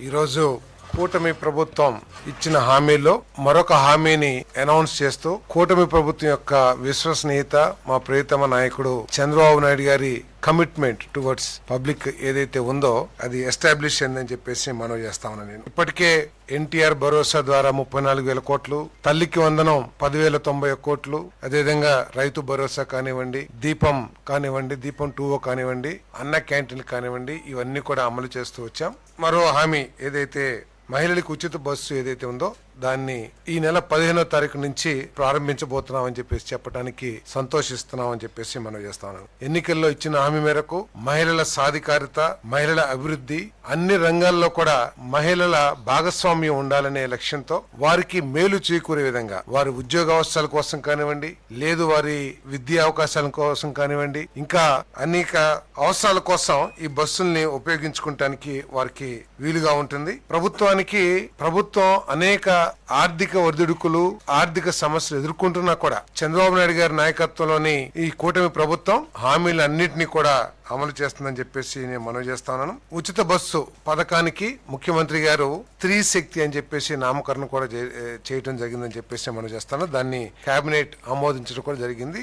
ఈరోజు కూటమి ప్రభుత్వం ఇచ్చిన హామీలో మరొక హామీని అనౌన్స్ చేస్తూ కూటమి ప్రభుత్వం యొక్క విశ్వసనీయత మా ప్రియతమ నాయకుడు చంద్రబాబు నాయుడు గారి కమిట్మెంట్ టువర్డ్స్ పబ్లిక్ ఏదైతే ఉందో అది ఎస్టాబ్లిష్ అయిందని చెప్పేసి మనం చేస్తా ఉన్నాను. నేను ఇప్పటికే ఎన్టీఆర్ భరోసా ద్వారా 34,000 కోట్లు, తల్లికి వందనం 10,091 కోట్లు, అదేవిధంగా రైతు భరోసా కానివ్వండి, దీపం కానివ్వండి, దీపం 2 కానివ్వండి, అన్న క్యాంటీన్ కానివ్వండి, ఇవన్నీ కూడా అమలు చేస్తూ వచ్చాం. మరో హామీ ఏదైతే మహిళలకు ఉచిత బస్సు ఏదైతే ఉందో దాన్ని ఈ నెల 15వ తారీఖు నుంచి ప్రారంభించబోతున్నాం అని చెప్పేసి చెప్పడానికి సంతోషిస్తున్నాం అని చెప్పేసి మనం చేస్తాం. ఎన్నికల్లో ఇచ్చిన హామీ మేరకు మహిళల సాధికారిత, మహిళల అభివృద్ధి, అన్ని రంగాల్లో కూడా మహిళల భాగస్వామ్యం ఉండాలనే లక్ష్యంతో వారికి మేలు చేకూరే విధంగా వారి ఉద్యోగ అవకాశాల కోసం కానివ్వండి, లేదు వారి విద్యా అవకాశాల కోసం కానివ్వండి, ఇంకా అనేక అవసరాల కోసం ఈ బస్సుల్ని ఉపయోగించుకోవటానికి వారికి వీలుగా ఉంటుంది. ప్రభుత్వం అనేక ఆర్థిక ఒడిదుడుకులు, ఆర్థిక సమస్యలు ఎదుర్కొంటున్నా కూడా చంద్రబాబు నాయుడు గారి నాయకత్వంలోని ఈ కూటమి ప్రభుత్వం హామీలన్నింటినీ కూడా అమలు చేస్తుందని చెప్పేసి నేను మనవి చేస్తాను. ఉచిత బస్సు పథకానికి ముఖ్యమంత్రి గారు స్త్రీ శక్తి అని చెప్పేసి నామకరణం కూడా చేయడం జరిగిందని చెప్పేసి మనం చేస్తాను. దాన్ని కేబినెట్ ఆమోదించడం కూడా జరిగింది.